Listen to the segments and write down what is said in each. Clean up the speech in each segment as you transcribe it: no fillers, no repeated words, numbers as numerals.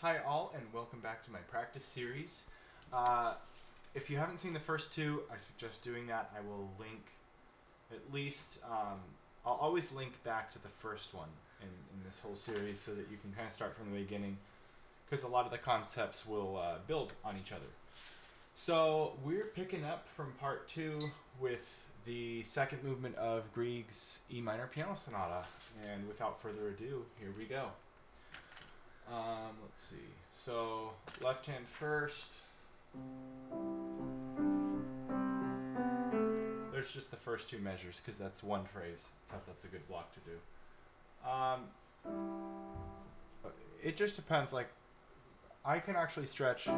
Hi all, and welcome back to my practice series. If you haven't seen the first two, I suggest doing that. I will link at least, I'll always link back to the first one in this whole series so that you can kind of start from the beginning, because a lot of the concepts will build on each other. So we're picking up from part two with the second movement of Grieg's E minor piano sonata, and without further ado, here we go. Let's see. So left hand first. There's just the first two measures because that's one phrase. I thought that's a good block to do. It just depends. Like, I can actually stretch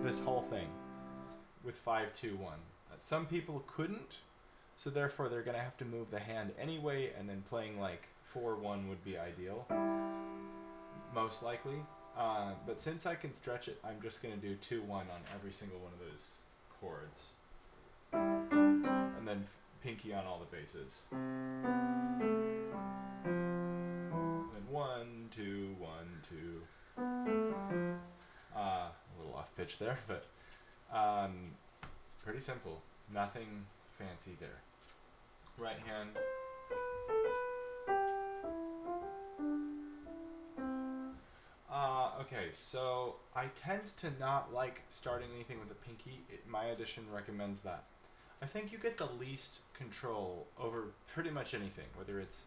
this whole thing with 5-2-1. Some people couldn't, so therefore they're gonna have to move the hand anyway, and then playing like 4-1 would be ideal, most likely. But since I can stretch it, I'm just going to do 2-1 on every single one of those chords. And then pinky on all the basses. Then 1, 2, 1, 2. A little off pitch there, but pretty simple. Nothing fancy there. Right hand. Okay, so I tend to not like starting anything with a pinky. My edition recommends that. I think you get the least control over pretty much anything, whether it's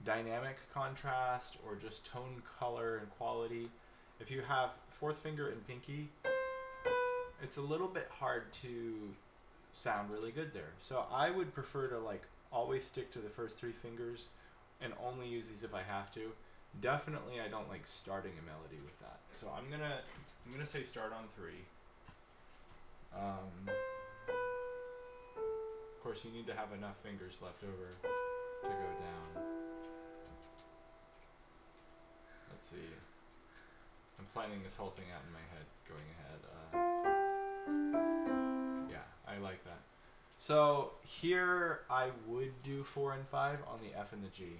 dynamic contrast or just tone, color, and quality. If you have fourth finger and pinky, it's a little bit hard to sound really good there. So I would prefer to like always stick to the first three fingers and only use these if I have to. Definitely, I don't like starting a melody with that. So I'm gonna say start on 3. Of course, you need to have enough fingers left over to go down. Let's see. I'm planning this whole thing out in my head, going ahead. Yeah, I like that. So here I would do 4 and 5 on the F and the G.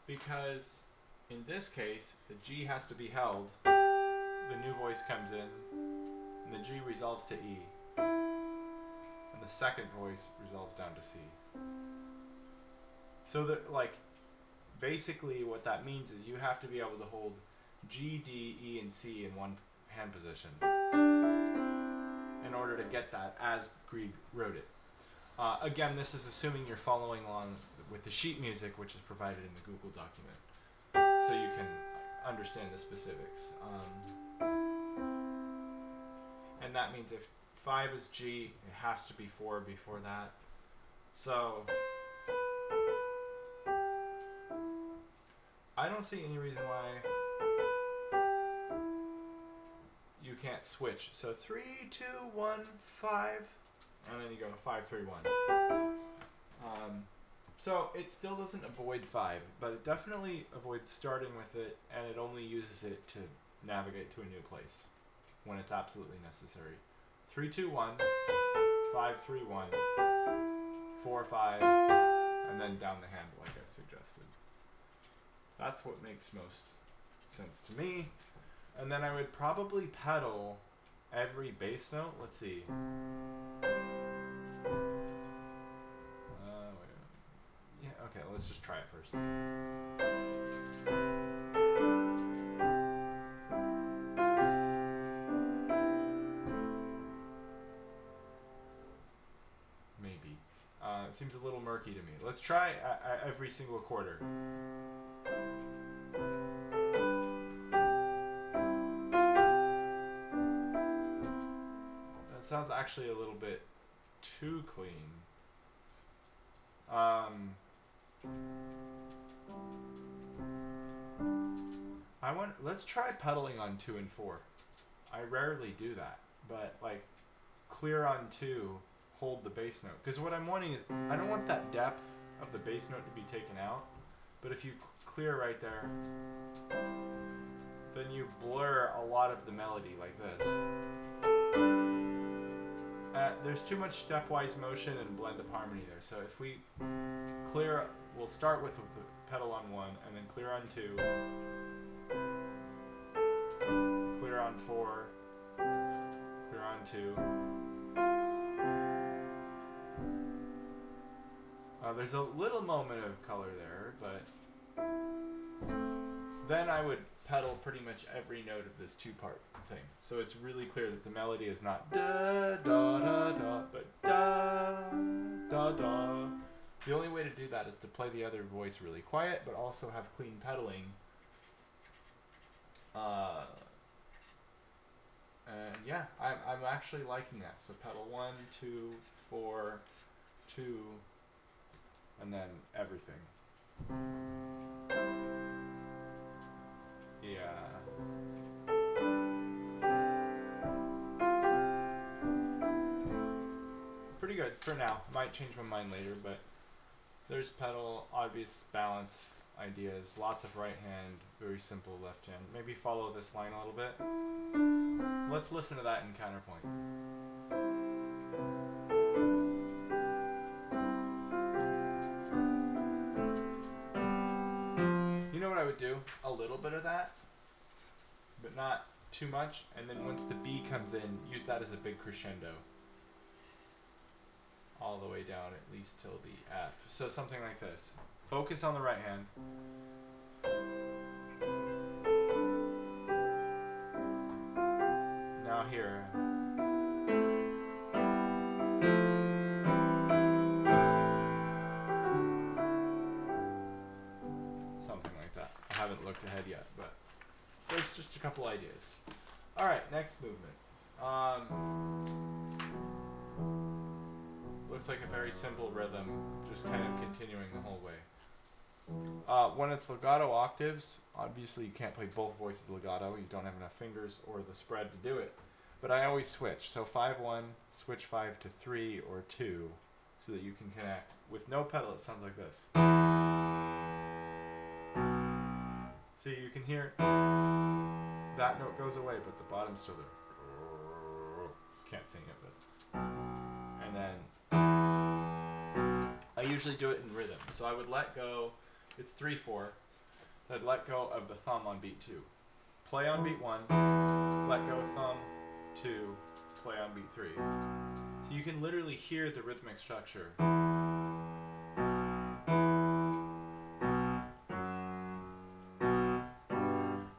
Because in this case, the G has to be held, the new voice comes in, and the G resolves to E, and the second voice resolves down to C. So that, like, basically what that means is you have to be able to hold G, D, E, and C in one hand position in order to get that as Grieg wrote it. Again, this is assuming you're following along with the sheet music, which is provided in the Google document, so you can understand the specifics. And that means if 5 is G, it has to be 4 before that. So I don't see any reason why you can't switch. So 3, 2, 1, 5. And then you go 5, 3, 1. So it still doesn't avoid 5, but it definitely avoids starting with it, and it only uses it to navigate to a new place when it's absolutely necessary. 3, 2, 1, 5, 3, 1, 4, 5, and then down the hand like I suggested. That's what makes most sense to me. And then I would probably pedal every bass note. Let's see. Okay, let's just try it first. Maybe. It seems a little murky to me. Let's try every single quarter. That sounds actually a little bit too clean. Let's try pedaling on 2 and 4. I rarely do that, but like clear on 2, hold the bass note. Because what I'm wanting is, I don't want that depth of the bass note to be taken out, but if you clear right there, then you blur a lot of the melody like this. There's too much stepwise motion and blend of harmony there. So if we clear, we'll start with the pedal on 1 and then clear on 2. on 4, clear on 2. There's a little moment of color there, but then I would pedal pretty much every note of this 2-part thing. So it's really clear that the melody is not da da da da, but da da da. The only way to do that is to play the other voice really quiet, but also have clean pedaling. And yeah, I'm actually liking that. So pedal 1, 2, 4, 2, and then everything. Yeah. Pretty good for now. Might change my mind later, but there's pedal, obvious balance ideas, lots of right hand, very simple left hand. Maybe follow this line a little bit. Let's listen to that in counterpoint. You know what I would do? A little bit of that, but not too much. And then once the B comes in, use that as a big crescendo. All the way down at least till the F. So something like this. Focus on the right hand. Now here. Something like that. I haven't looked ahead yet, but there's just a couple ideas. Alright, next movement. Looks like a very simple rhythm, just kind of continuing the whole way. When it's legato octaves, obviously you can't play both voices legato. You don't have enough fingers or the spread to do it. But I always switch. So 5-1, switch 5 to 3 or 2, so that you can connect. With no pedal, it sounds like this. So you can hear that note goes away, but the bottom's still there. Can't sing it, but. And then I usually do it in rhythm. So I would let go, it's 3-4. So I'd let go of the thumb on beat 2. Play on beat 1, let go thumb 2, play on beat 3. So you can literally hear the rhythmic structure.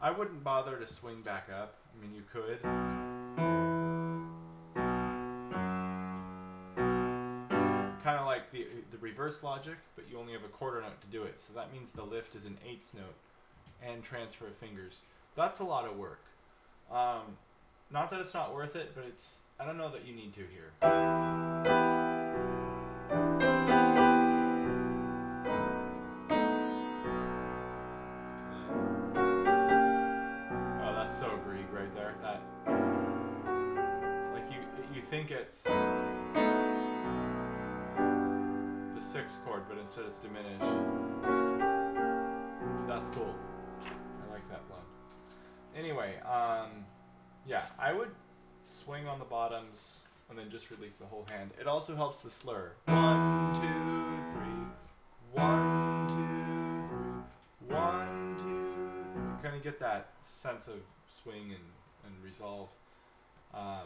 I wouldn't bother to swing back up. I mean, you could. Kind of like the reverse logic, but you only have a quarter note to do it. So that means the lift is an 8th note and transfer of fingers. That's a lot of work. Not that it's not worth it, but I don't know that you need to here. Oh, that's so Grieg right there. That, like you think it's the 6th chord, but instead it's diminished. That's cool. I like that blend. Anyway, yeah, I would swing on the bottoms and then just release the whole hand. It also helps the slur. 1, 2, 3. 1, 2, 3. 1, 2, 3. Kind of get that sense of swing and resolve,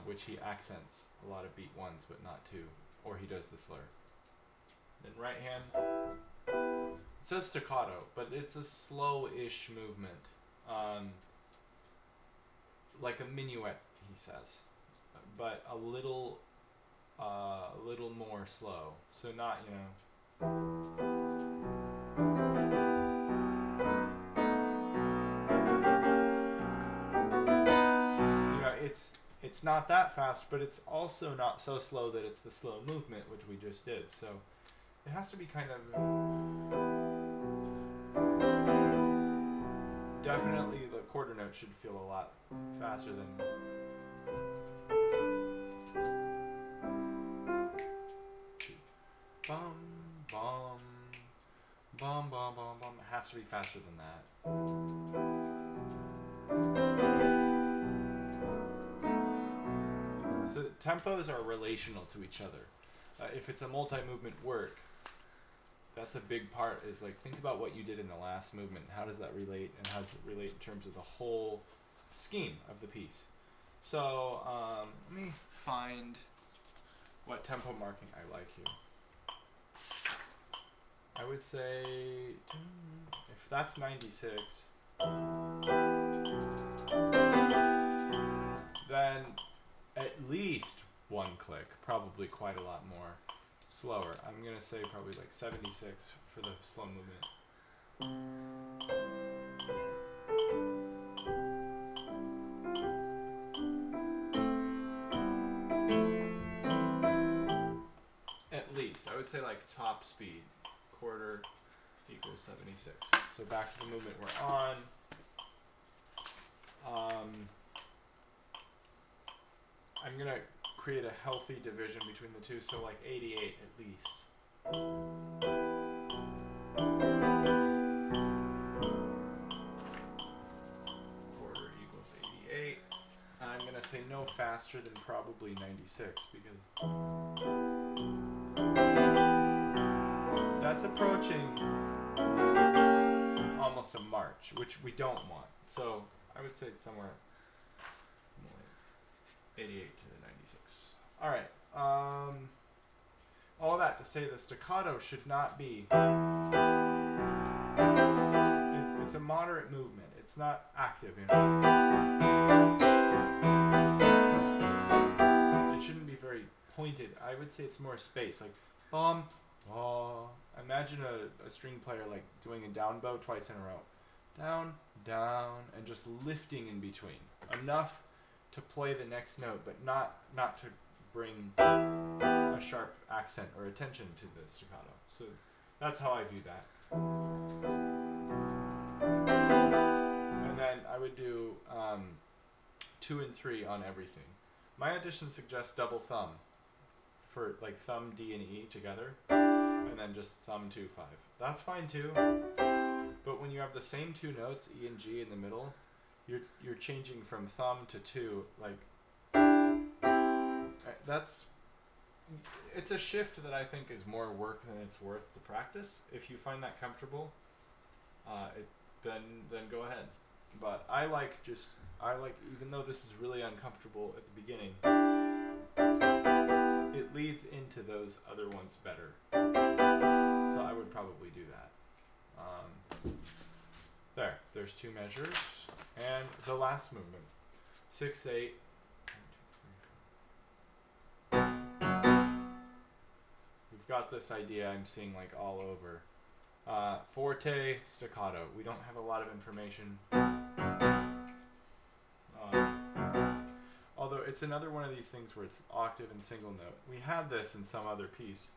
which he accents a lot of beat 1s, but not 2. Or he does the slur. Then right hand. It says staccato, but it's a slow-ish movement. Like a minuet, he says, but a little more slow. So not, it's not that fast, but it's also not so slow that it's the slow movement, which we just did. So it has to be kind of definitely the quarter note should feel a lot faster than. Bum, bum, bum, bum, bum, bum. It has to be faster than that. So tempos are relational to each other. If it's a multi-movement work, that's a big part, is like, think about what you did in the last movement. How does that relate, and how does it relate in terms of the whole scheme of the piece? So let me find what tempo marking I like here. I would say if that's 96, then at least one click, probably quite a lot more slower. I'm gonna say probably like 76 for the slow movement. At least, I would say like top speed, quarter equals 76. So back to the movement we're on. I'm gonna create a healthy division between the two, so like 88 at least. Quarter equals 88. And I'm gonna say no faster than probably 96 because that's approaching almost a march, which we don't want. So I would say it's somewhere like 88 to 96. All right. All that to say the staccato should not be. It's a moderate movement. It's not active, you know. It shouldn't be very pointed. I would say it's more space, like bum. Oh, imagine a string player like doing a down bow twice in a row. Down, down, and just lifting in between. Enough to play the next note, but not to bring a sharp accent or attention to the staccato. So that's how I view that. And then I would do 2 and 3 on everything. My audition suggests double thumb for like thumb, D, and E together. And then just thumb 2, 5. That's fine too. But when you have the same two notes, E and G in the middle, you're changing from thumb to 2. Like it's a shift that I think is more work than it's worth to practice. If you find that comfortable, then go ahead. But I like even though this is really uncomfortable at the beginning, it leads into those other ones better. So I would probably do that. There's 2 measures. And the last movement. 6, 8. We've got this idea I'm seeing like all over. Forte staccato. We don't have a lot of information. Although it's another one of these things where it's octave and single note. We had this in some other piece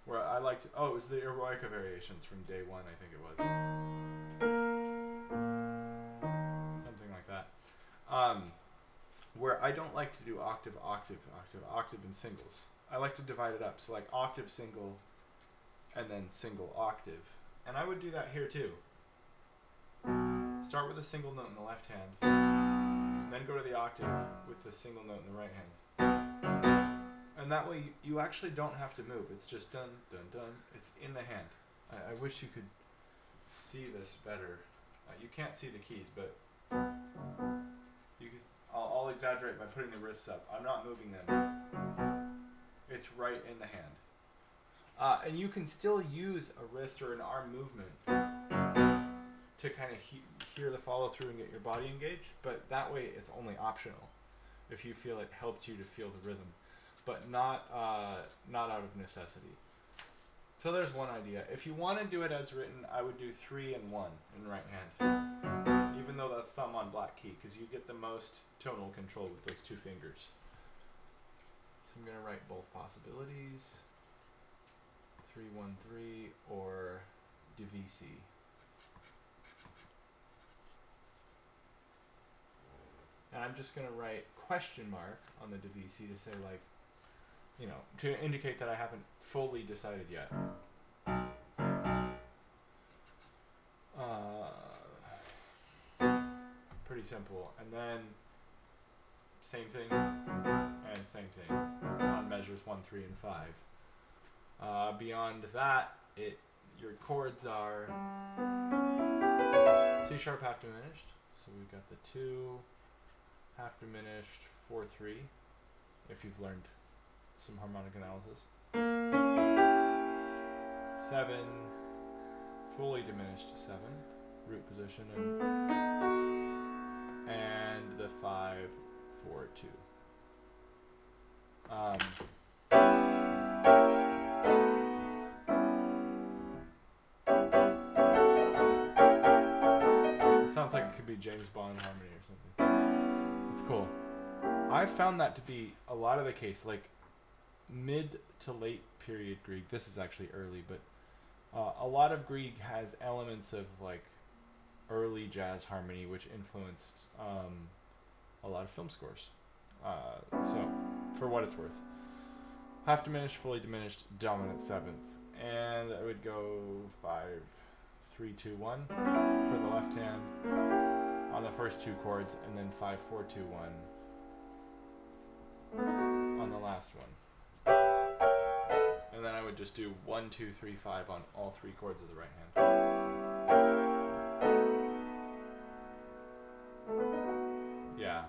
where I liked, it was the Eroica variations from day 1, I think it was. Something like that. Where I don't like to do octave, octave, octave, octave in singles. I like to divide it up. So like octave, single, and then single octave. And I would do that here too. Start with a single note in the left hand. Then go to the octave with the single note in the right hand. And that way you actually don't have to move. It's just dun, dun, dun. It's in the hand. I wish you could see this better. You can't see the keys, but you can. I'll exaggerate by putting the wrists up. I'm not moving them. It's right in the hand. And you can still use a wrist or an arm movement to kind of hear the follow through and get your body engaged, but that way it's only optional if you feel it helped you to feel the rhythm, but not out of necessity. So there's one idea. If you want to do it as written, I would do 3 and 1 in right hand, even though that's thumb on black key, because you get the most tonal control with those 2 fingers. So I'm going to write both possibilities, 3, 1, 3, or divisi. And I'm just going to write question mark on the divisi to say, like, to indicate that I haven't fully decided yet. Pretty simple. And then same thing and same thing on measures 1, 3, and 5. Beyond that, your chords are C sharp half diminished. So we've got the 2, half diminished 4/3, if you've learned some harmonic analysis. 7, fully diminished 7, root position, and the 5/4/2. Sounds like it could be James Bond harmony or something. It's cool. I've found that to be a lot of the case, like mid to late period Grieg. This is actually early, but a lot of Grieg has elements of like early jazz harmony, which influenced a lot of film scores. So, for what it's worth, half diminished, fully diminished, dominant 7th, and I would go 5/3/2/1 for the left hand on the first 2 chords, and then 5/4/2/1 on the last one. And then I would just do 1, 2, 3, 5 on all 3 chords of the right hand. Yeah.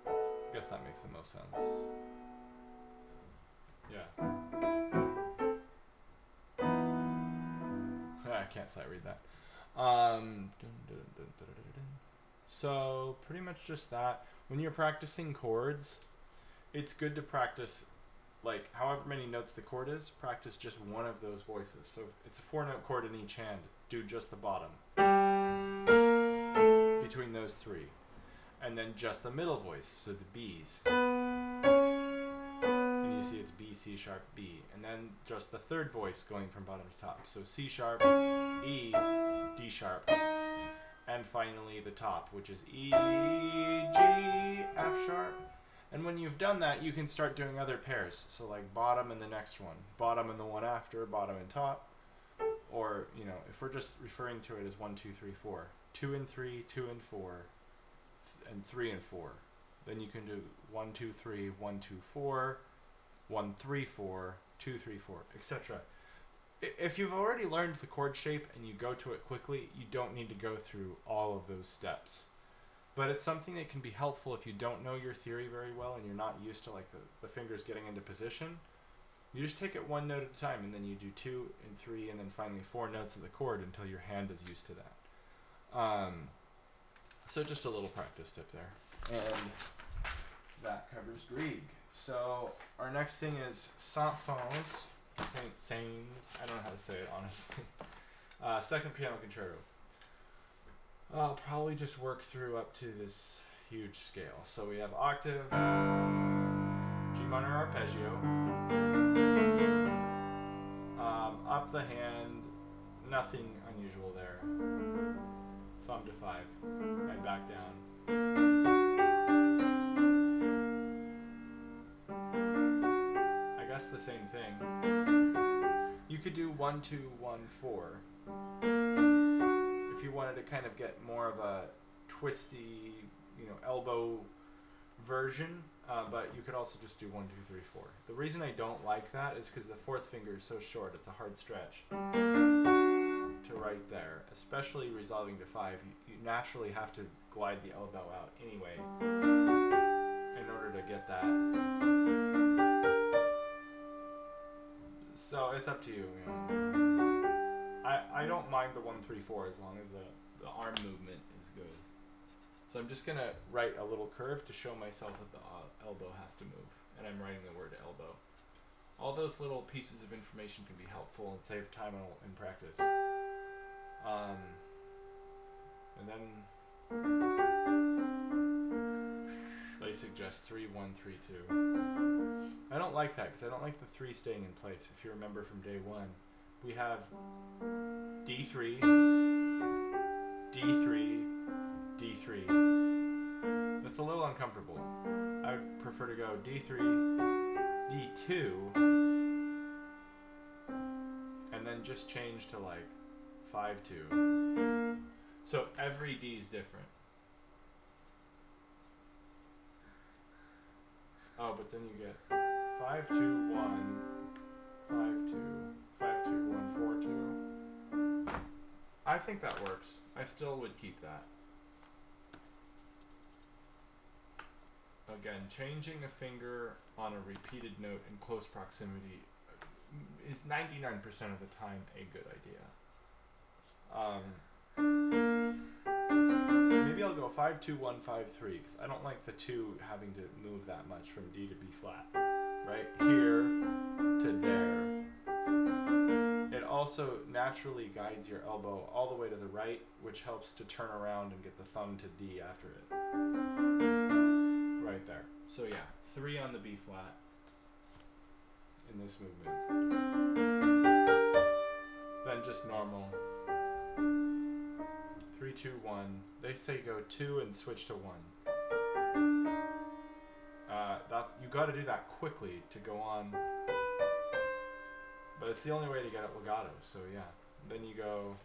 I guess that makes the most sense. Yeah. I can't sight read that. So pretty much just that. When you're practicing chords, it's good to practice like however many notes the chord is, practice just one of those voices. So if it's a 4-note chord in each hand, do just the bottom between those 3. And then just the middle voice, so the B's. And you see it's B, C sharp, B. And then just the 3rd voice going from bottom to top. So C sharp, E, D sharp. And finally the top, which is E, G, F sharp. And when you've done that, you can start doing other pairs. So like bottom and the next one, bottom and the one after, bottom and top. Or, you know, if we're just referring to it as 1, 2, 3, 4, 2 and 3, 2 and 4, and 3 and 4. Then you can do 1, 2, 3, 1, 2, 4, 1, 3, 4, 2, 3, 4, etc. If you've already learned the chord shape and you go to it quickly, you don't need to go through all of those steps. But it's something that can be helpful if you don't know your theory very well and you're not used to like the fingers getting into position. You just take it 1 note at a time, and then you do 2 and 3 and then finally 4 notes of the chord until your hand is used to that. So just a little practice tip there. And that covers Grieg. So our next thing is Saint-Saëns. Saint-Saëns. I don't know how to say it, honestly. Second piano concerto. I'll probably just work through up to this huge scale. So we have octave, G minor arpeggio, up the hand, nothing unusual there. Thumb to 5, and back down. I guess the same thing. You could do 1, 2, 1, 4. If you wanted to kind of get more of a twisty, elbow version, but you could also just do 1, 2, 3, 4. The reason I don't like that is because the 4th finger is so short, it's a hard stretch to right there, especially resolving to 5. You naturally have to glide the elbow out anyway in order to get that. So it's up to you. I don't mind the 1, 3, 4 as long as the arm movement is good. So I'm just gonna write a little curve to show myself that the elbow has to move, and I'm writing the word elbow. All those little pieces of information can be helpful and save time in practice. And then they suggest 3, 1, 3, 2. I don't like that because I don't like the 3 staying in place. If you remember from day 1, we have D3, D3, D3. That's a little uncomfortable. I would prefer to go D3, D2, and then just change to like 5-2. So every D is different. Oh, but then you get 5-2-1, 5-2, 5-2-1, 4-2. I think that works. I still would keep that. again, changing a finger on a repeated note in close proximity is 99% of the time a good idea. Maybe I'll go 5 2 1 5 3 because I don't like the 2 having to move that much from D to B flat. Right here to there. It also naturally guides your elbow all the way to the right, which helps to turn around and get the thumb to D after it. Right there. So yeah, 3 on the B flat in this movement. Then just normal. 3 2 1. They say go 2 and switch to 1. You got to do that quickly to go on. But it's the only way to get it legato, so yeah. Then you go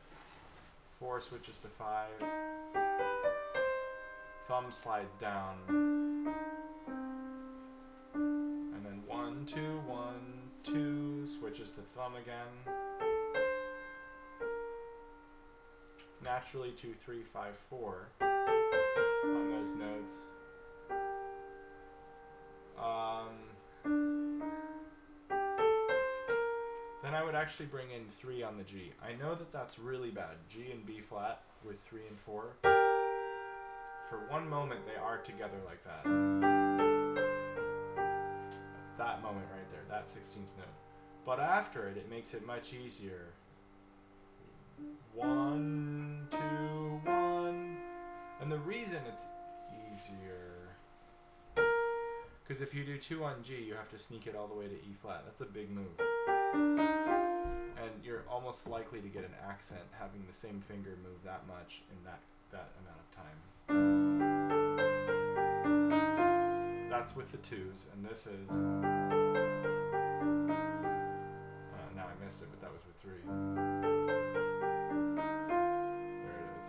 4 switches to 5. Thumb slides down. And then 1 2 1 2 switches to thumb again. Naturally 2 3 5 4 on those notes. Then I would actually bring in 3 on the G. I know that that's really bad. G and B flat with 3 and 4. For one moment they are together like that. That moment right there, that 16th note. But after it, it makes it much easier. 1 2 1. And the reason it's easier, because if you do 2 on G, you have to sneak it all the way to E flat. That's a big move. And you're almost likely to get an accent having the same finger move that much in that amount of time. That's with the 2s, and this is... now I missed it, but that was with 3. There it is.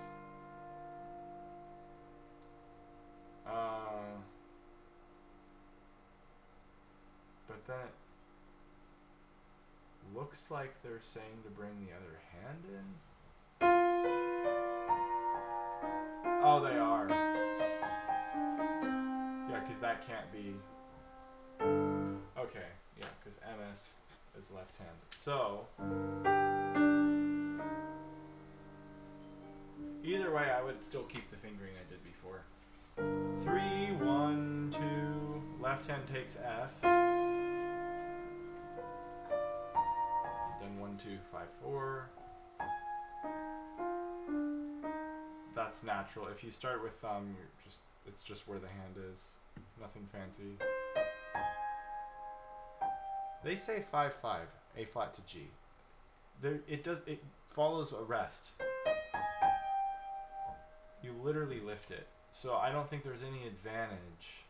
But then it looks like they're saying to bring the other hand in. Oh, they are. Yeah, because that can't be. Okay, yeah, because MS is left-handed. So, either way, I would still keep the fingering I did before. 3 1 2. Left hand takes F. 1 2 5 4. That's natural. If you start with thumb, it's just where the hand is. Nothing fancy. They say 5 5, A flat to G. It follows a rest. You literally lift it. So I don't think there's any advantage.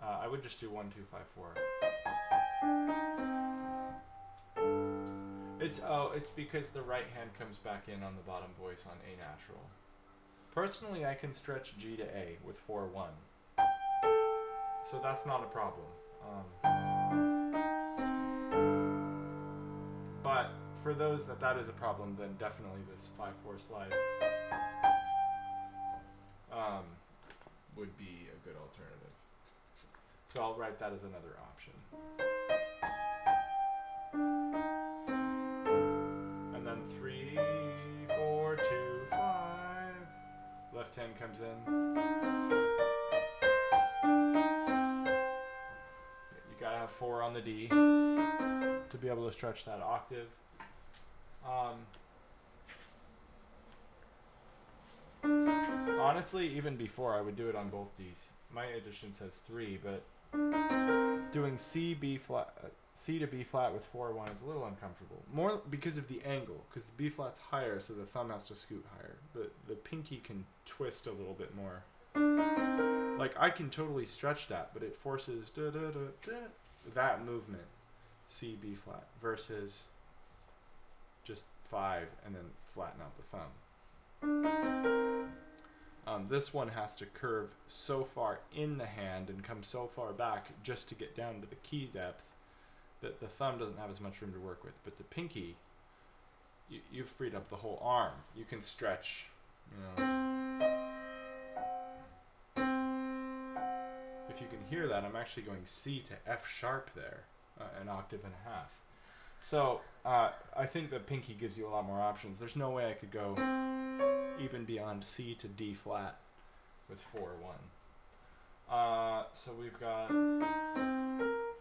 I would just do 1 2 5 4. It's because the right hand comes back in on the bottom voice on A natural. Personally, I can stretch G to A with 4 1. So that's not a problem. But for those that is a problem, then definitely this 5 4 slide would be a good alternative. So I'll write that as another option. And then 3 4 2 5. Left hand comes in. You gotta have 4 on the D to be able to stretch that octave. Honestly, even before, I would do it on both Ds. My edition says 3, but doing C to B flat with 4 1 is a little uncomfortable. More because of the angle, because the B flat's higher, so the thumb has to scoot higher. The pinky can twist a little bit more. Like, I can totally stretch that, but it forces that movement, C, B flat, versus just 5 and then flatten out the thumb. This one has to curve so far in the hand and come so far back just to get down to the key depth that the thumb doesn't have as much room to work with. But the pinky, you've freed up the whole arm. You can stretch, hear that, I'm actually going C to F sharp there, an octave and a half. So I think that pinky gives you a lot more options. There's no way I could go even beyond C to D flat with 4-1. So we've got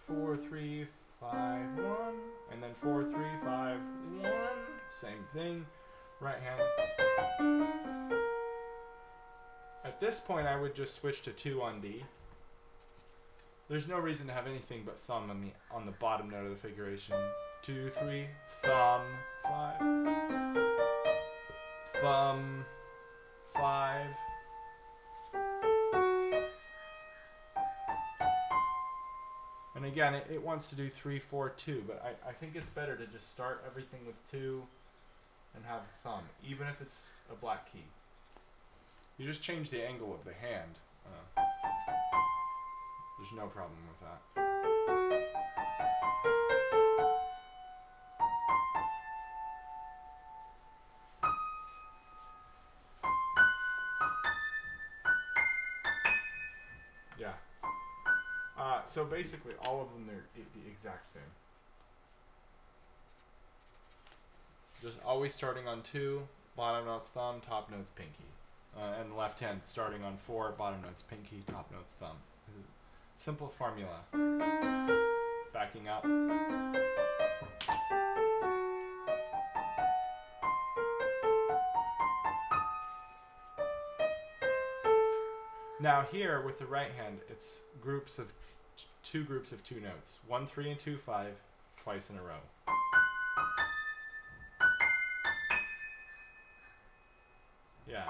4-3-5-1, and then 4-3-5-1. Same thing. Right hand. At this point, I would just switch to 2 on D. There's no reason to have anything but thumb on the bottom note of the figuration. 2, 3, thumb, 5, thumb, 5. And again, it wants to do 3, 4, 2, but I think it's better to just start everything with 2 and have thumb, even if it's a black key. You just change the angle of the hand. There's no problem with that. Yeah. So basically, all of them are the exact same. Just always starting on 2, bottom note's thumb, top note's pinky. And left hand starting on 4, bottom note's pinky, top note's thumb. Simple formula. Backing up. Now here with the right hand, it's groups of 2 groups of 2 notes. 1, 3, and 2, 5, twice in a row. Yeah.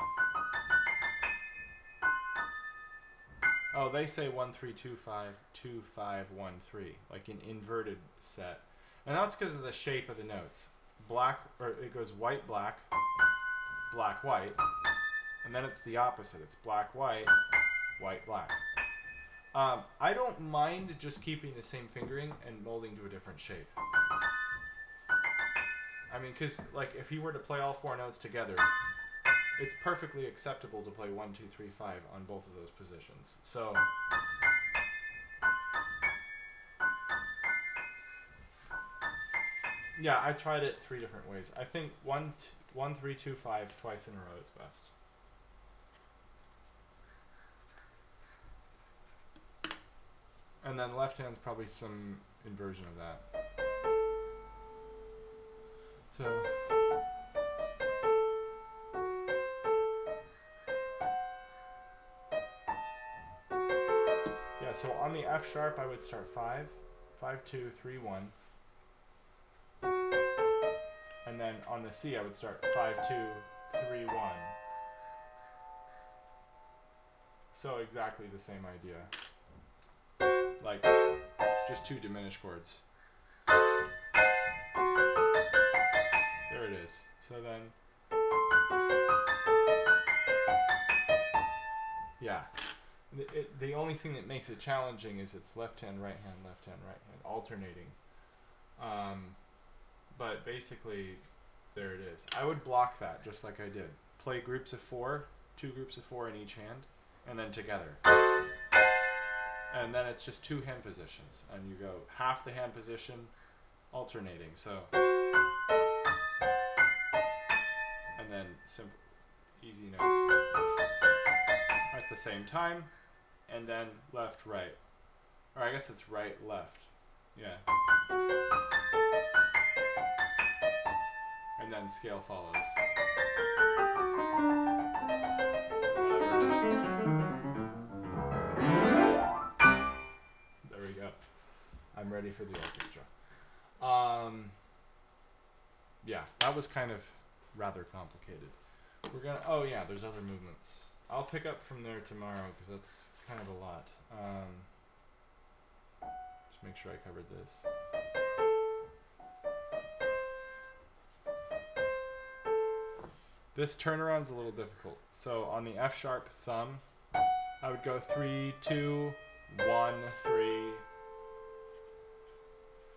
Oh, they say 1, 3, 2, 5, 2, 5, 1, 3, like an inverted set. And that's because of the shape of the notes. Black, or it goes white, black, black, white, and then it's the opposite. It's black, white, white, black. I don't mind just keeping the same fingering and molding to a different shape. I mean, because like if you were to play all 4 notes together, it's perfectly acceptable to play 1, 2, 3, 5 on both of those positions. So yeah, I tried it 3 different ways. I think 1, 3, 2, 5 twice in a row is best. And then left hand's probably some inversion of that. So yeah, so on the F sharp I would start 5, 5, 2, 3, 1. And then on the C I would start 5, 2, 3, 1. So exactly the same idea. Like just 2 diminished chords. There it is. So then yeah. The only thing that makes it challenging is it's left hand, right hand, left hand, right hand, alternating. But basically, there it is. I would block that just like I did. Play groups of 4, 2 groups of 4 in each hand, and then together. And then it's just 2 hand positions, and you go half the hand position, alternating. So, and then simple, easy notes at the same time. And then left, right. Or I guess it's right, left. Yeah. And then scale follows. There we go. I'm ready for the orchestra. Yeah, that was kind of rather complicated. We're gonna, oh yeah, there's other movements. I'll pick up from there tomorrow because that's kind of a lot. Just make sure I covered this. This turnaround's a little difficult. So on the F sharp thumb, I would go 3, 2, 1, 3.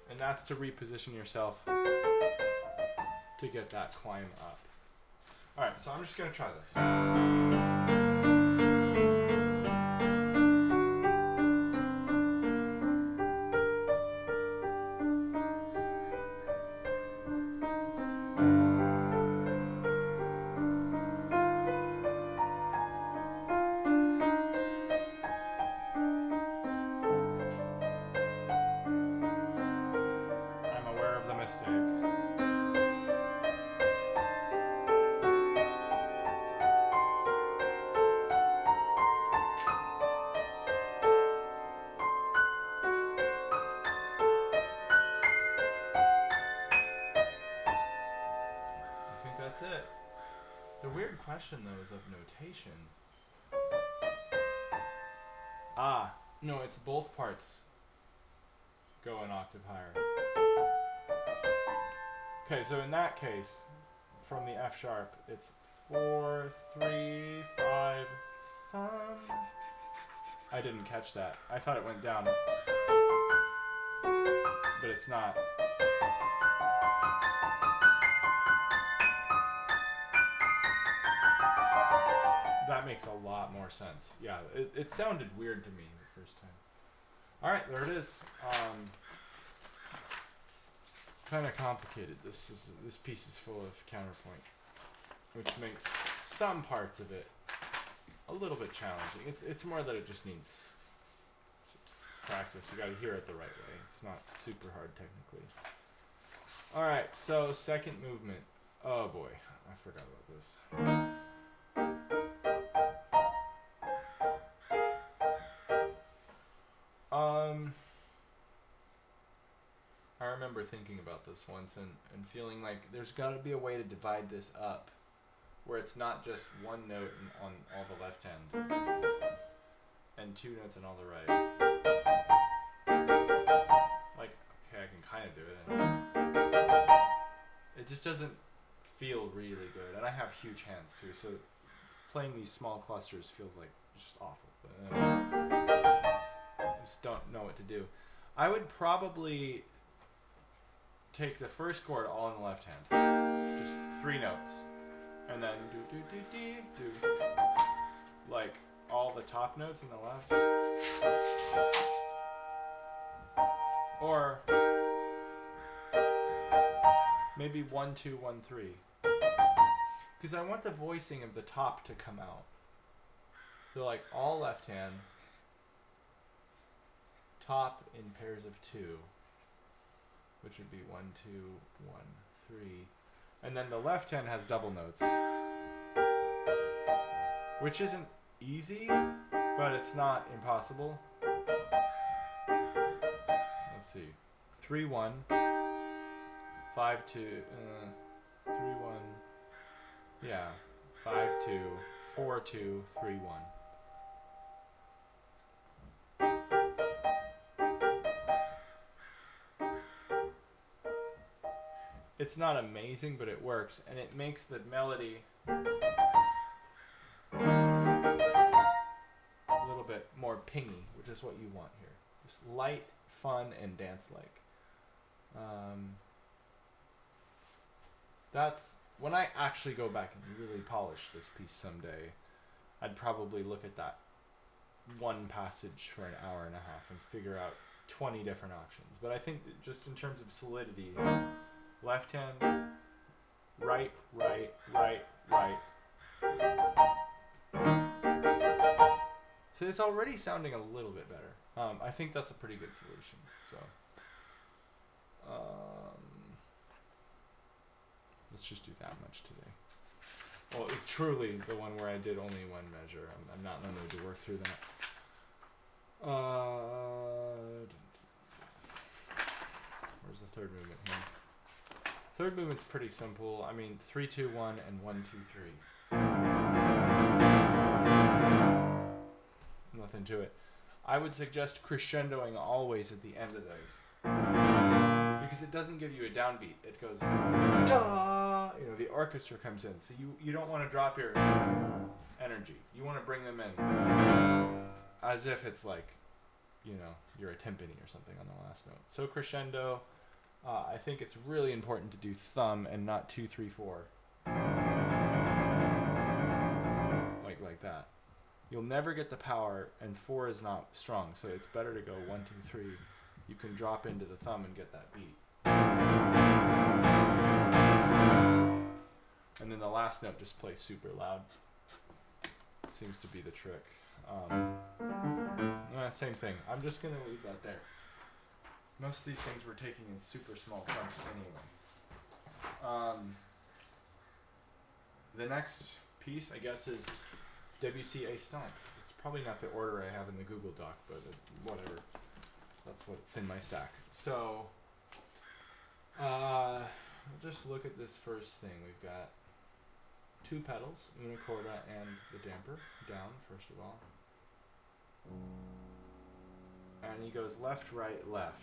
And that's to reposition yourself to get that climb up. Alright, so I'm just going to try this. So, progression, though, is of notation. No, it's both parts go an octave higher. Okay, so in that case, from the F sharp, it's 4, 3, 5, thumb. I didn't catch that. I thought it went down. But it's not. That makes a lot more sense. Yeah, it sounded weird to me the first time. Alright, there it is. Kind of complicated. This piece is full of counterpoint, which makes some parts of it a little bit challenging. It's more that it just needs practice. You got to hear it the right way. It's not super hard technically. All right, so second movement. Oh boy, I forgot about this. I remember thinking about this once and feeling like there's got to be a way to divide this up where it's not just one note on all the left hand and two notes on all the right. Like, okay, I can kind of do it. It just doesn't feel really good. And I have huge hands too, so playing these small clusters feels like just awful. I just don't know what to do. I would probably take the first chord all in the left hand, just 3 notes, and then do, like all the top notes in the left, or maybe 1, 2, 1, 3, because I want the voicing of the top to come out. So like all left hand, top in pairs of 2. Which would be 1, 2, 1, 3. And then the left hand has double notes. Which isn't easy, but it's not impossible. Let's see. 3, 1. 5, 2. 3, 1. Yeah. 5, 2. 4, 2. 3, 1. It's not amazing, but it works, and it makes the melody a little bit more pingy, which is what you want here. Just light, fun, and dance-like. That's when I actually go back and really polish this piece someday. I'd probably look at that one passage for an hour and a half and figure out 20 different options. But I think that just in terms of solidity, left hand, right, right, right, right. So it's already sounding a little bit better. I think that's a pretty good solution. So let's just do that much today. Well, it's truly the one where I did only one measure. I'm not in the mood to work through that. Where's the third movement here? Third movement's pretty simple. I mean, 3, 2, 1, and 1, 2, 3. Nothing to it. I would suggest crescendoing always at the end of those, because it doesn't give you a downbeat. It goes da. You know, the orchestra comes in, so you don't want to drop your energy. You want to bring them in as if it's like, you know, you're a timpani or something on the last note. So crescendo. I think it's really important to do thumb and not 2, 3, 4. Like that. You'll never get the power, and 4 is not strong, so it's better to go 1, 2, 3. You can drop into the thumb and get that beat. And then the last note just plays super loud. Seems to be the trick. Same thing. I'm just going to leave that there. Most of these things we're taking in super small chunks anyway. The next piece, I guess, is Debussy A Stomp. It's probably not the order I have in the Google Doc, but whatever. That's what's in my stack. So, we'll just look at this first thing. We've got two pedals, una corda and the damper, down first of all. And he goes left, right, left.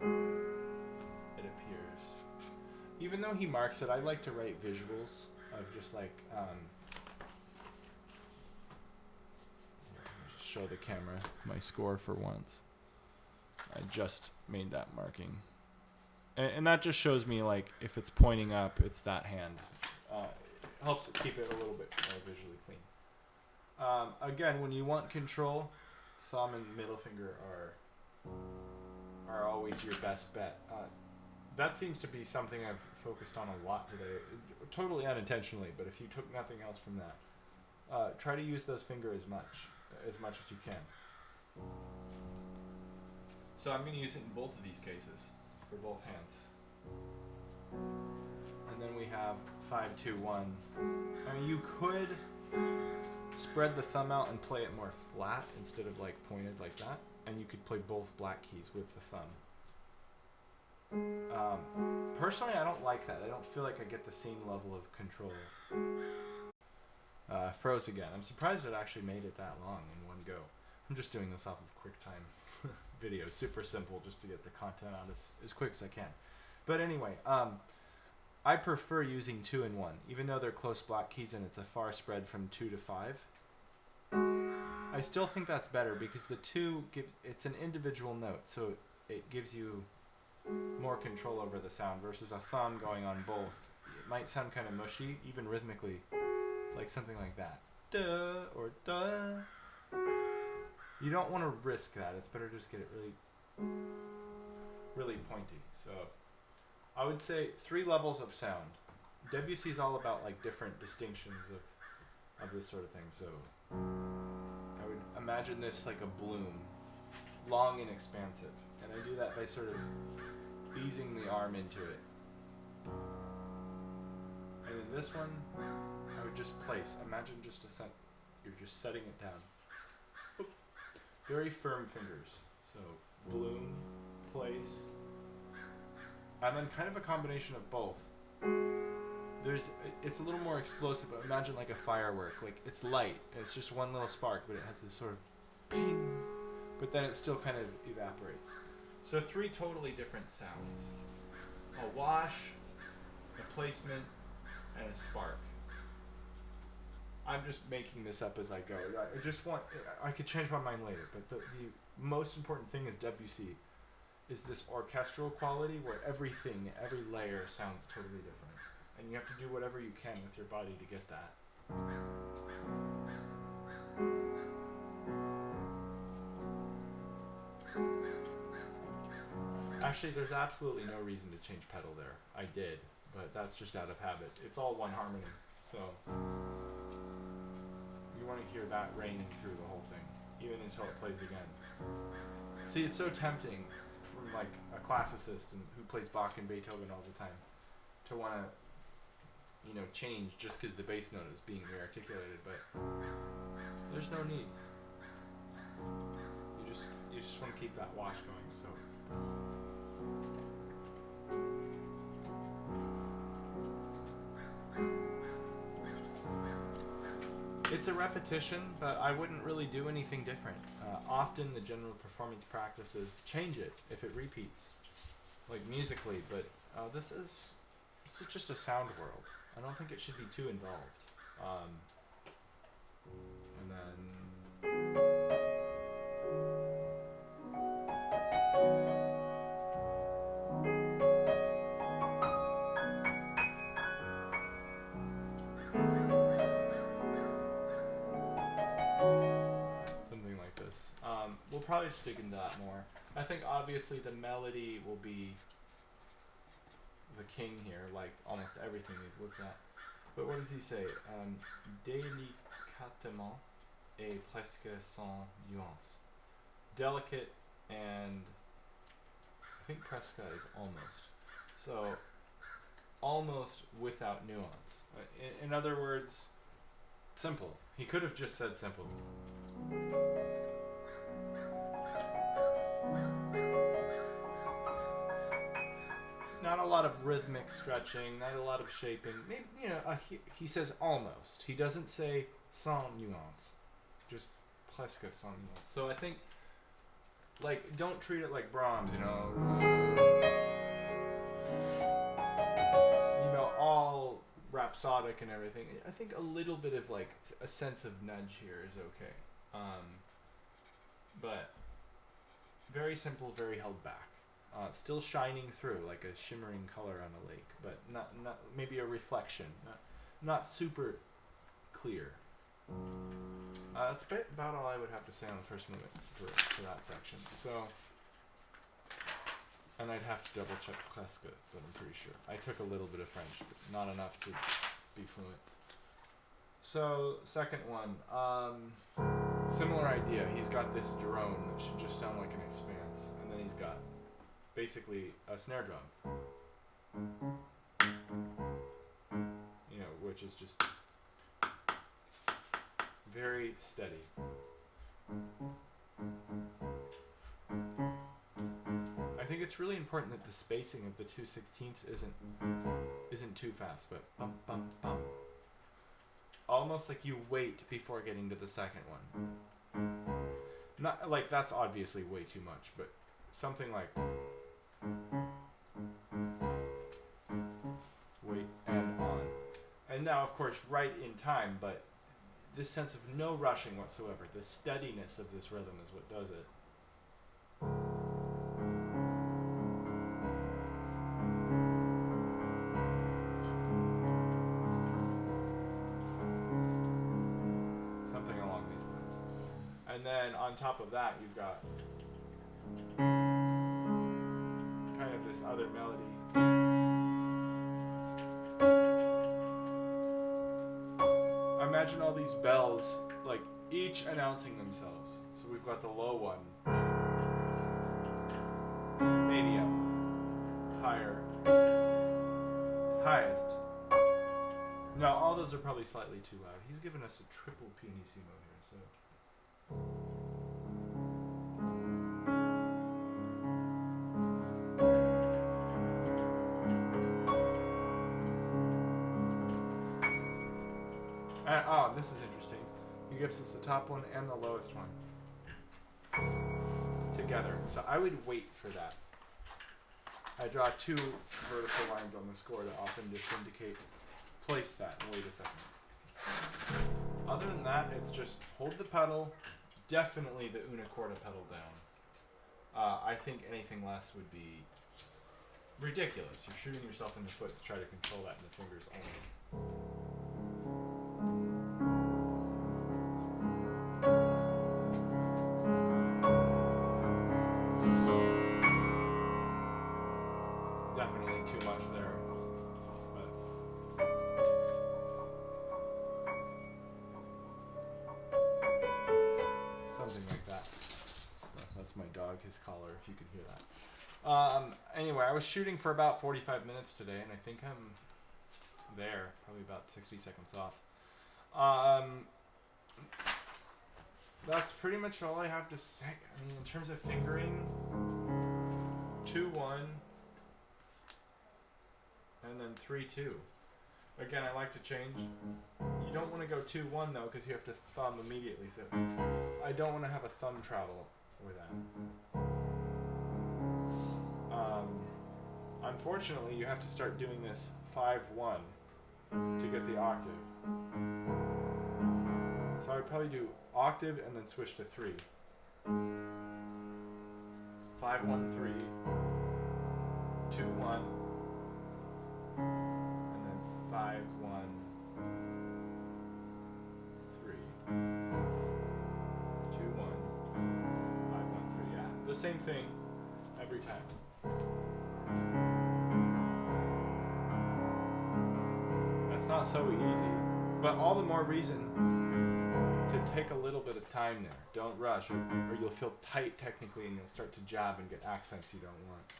It appears. Even though he marks it, I like to write visuals of just like, just show the camera my score for once. I just made that marking. And that just shows me like if it's pointing up, it's that hand. It helps keep it a little bit more visually clean. Again, when you want control, thumb and middle finger are always your best bet. That seems to be something I've focused on a lot today, totally unintentionally. But if you took nothing else from that, try to use those fingers as much as you can. So I'm going to use it in both of these cases for both hands. And then we have 5, 2, 1. I mean, you could spread the thumb out and play it more flat instead of like pointed like that, and you could play both black keys with the thumb. Personally, I don't like that. I don't feel like I get the same level of control. Froze again. I'm surprised it actually made it that long in one go. I'm just doing this off of QuickTime video, super simple, just to get the content out as quick as I can. But anyway, I prefer using 2 and 1, even though they're close black keys and it's a far spread from 2 to 5. I still think that's better because the 2 it's an individual note, so it gives you more control over the sound versus a thumb going on both. It might sound kind of mushy, even rhythmically, like something like that. Duh or duh. You don't want to risk that. It's better to just get it really pointy. So I would say 3 levels of sound. Debussy is all about like different distinctions of this sort of thing. So I would imagine this like a bloom, long and expansive. And I do that by sort of easing the arm into it. And then this one, I would just place. Imagine just you're just setting it down. Oop. Very firm fingers. So bloom, place, and then kind of a combination of both. It's a little more explosive, but imagine like a firework. Like it's light, and it's just one little spark, but it has this sort of ping, but then it still kind of evaporates. So 3 totally different sounds. A wash, a placement, and a spark. I'm just making this up as I go. I could change my mind later, but the most important thing is Debussy is this orchestral quality where every layer sounds totally different. And you have to do whatever you can with your body to get that. Actually, there's absolutely no reason to change pedal there. I did, but that's just out of habit. It's all one harmony, so you want to hear that raining through the whole thing, even until it plays again. See, it's so tempting from like a classicist and who plays Bach and Beethoven all the time to want to, change just because the bass note is being rearticulated, but there's no need. You just want to keep that wash going. So. It's a repetition, but I wouldn't really do anything different. Often the general performance practices change it if it repeats, like musically, but this is just a sound world. I don't think it should be too involved. And then... We'll probably just dig into that more. I think obviously the melody will be the king here, like almost everything we've looked at. But what does he say? Délicatement et presque sans nuance. Delicate and I think presque is almost. So almost without nuance. In other words, simple. He could have just said simple. Not a lot of rhythmic stretching, not a lot of shaping. Maybe, you know, he says almost. He doesn't say sans nuance, just presque sans nuance. So I think, like, don't treat it like Brahms, you know, all rhapsodic and everything. I think a little bit of like a sense of nudge here is okay, but very simple, very held back. Still shining through like a shimmering color on a lake, but not maybe a reflection, not super clear. That's about all I would have to say on the first movement for that section. So, and I'd have to double check Presque, but I'm pretty sure. I took a little bit of French, but not enough to be fluent. So, second one, similar idea. He's got this drone that should just sound like an expanse, and then he's got basically a snare drum, which is just very steady. I think it's really important that the spacing of the 2/16 isn't too fast, but bum bum bum. Almost like you wait before getting to the second one. Not like that's obviously way too much, but something like wait and on. And now, of course, right in time, but this sense of no rushing whatsoever, the steadiness of this rhythm is what does it. Something along these lines. And then on top of that, you've got kind of this other melody. Imagine all these bells, like each announcing themselves. So we've got the low one, medium, higher, highest. Now all those are probably slightly too loud. He's given us a triple pianissimo here, so. This is interesting. He gives us the top one and the lowest one together. So I would wait for that. I draw two vertical lines on the score to often just indicate, place that and wait a second. Other than that, it's just hold the pedal, definitely the una corda pedal down. I think anything less would be ridiculous. You're shooting yourself in the foot to try to control that in the fingers only. Definitely too much there, but something like that. That's my dog, his collar, if you could hear that. Anyway, I was shooting for about 45 minutes today, and I think I'm there, probably about 60 seconds off. That's pretty much all I have to say. I mean, in terms of fingering, 2-1, and then 3-2. Again, I like to change. You don't want to go 2-1 though, because you have to thumb immediately. So I don't want to have a thumb travel with that. Unfortunately, you have to start doing this 5-1 to get the octave. So I would probably do octave and then switch to 3. 5-1-3, 2-1, and then 5-1-3, 2-1, 5-1-3. Yeah, the same thing every time. That's not so easy, but all the more reason to take a little bit of time there. Don't rush, or you'll feel tight technically, and you'll start to jab and get accents you don't want.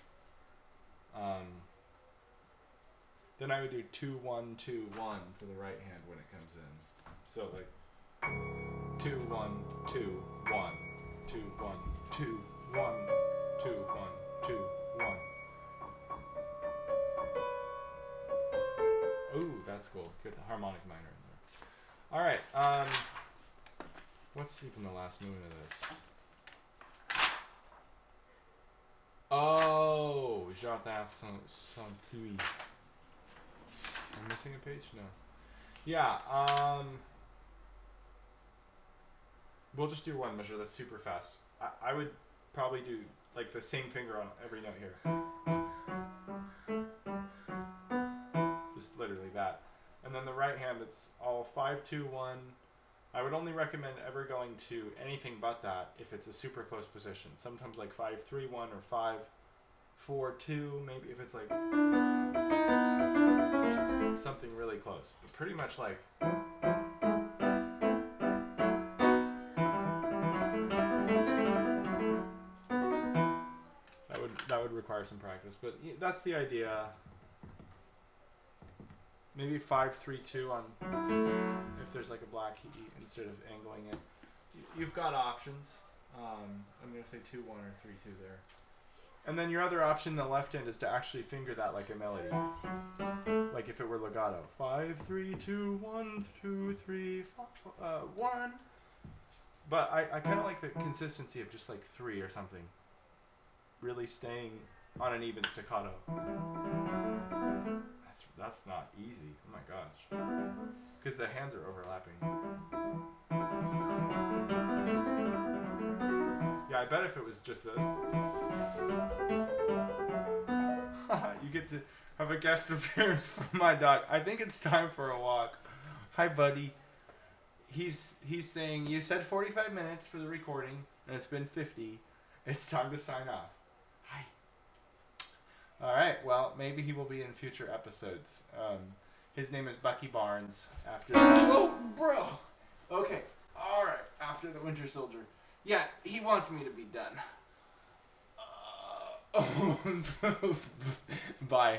Then I would do 2-1-2-1 for the right hand when it comes in. So like 2-1-2-1, 2-1-2-1, 2-1-2-1. that's cool. Get the harmonic minor in there. All right. What's even the last movement of this? Oh, Jardin sans pluie. Am I missing a page? No. Yeah. We'll just do one measure. That's super fast. I would probably do like the same finger on every note here. Just literally that. And then the right hand, it's all 5, 2, 1. I would only recommend ever going to anything but that if it's a super close position. Sometimes like 5, 3, 1 or 5, 4, 2, maybe if it's like something really close. But pretty much like that would require some practice, but that's the idea. Maybe 5, 3, 2 on if there's like a black key instead of angling it. You've got options. I'm gonna say 2, 1 or 3, 2 there. And then your other option, the left hand, is to actually finger that like a melody, like if it were legato. 5, 3, 2, 1, 2, 3, 1. But I kind of like the consistency of just like 3 or something. Really staying on an even staccato. That's not easy. Oh my gosh. Because the hands are overlapping. Yeah, I bet if it was just this. You get to have a guest appearance from my dog. I think it's time for a walk. Hi, buddy. He's saying, you said 45 minutes for the recording, and it's been 50. It's time to sign off. Hi. All right. Well, maybe he will be in future episodes. His name is Bucky Barnes. After the... Oh, bro. Okay. All right. After the Winter Soldier. Yeah, he wants me to be done. Bye.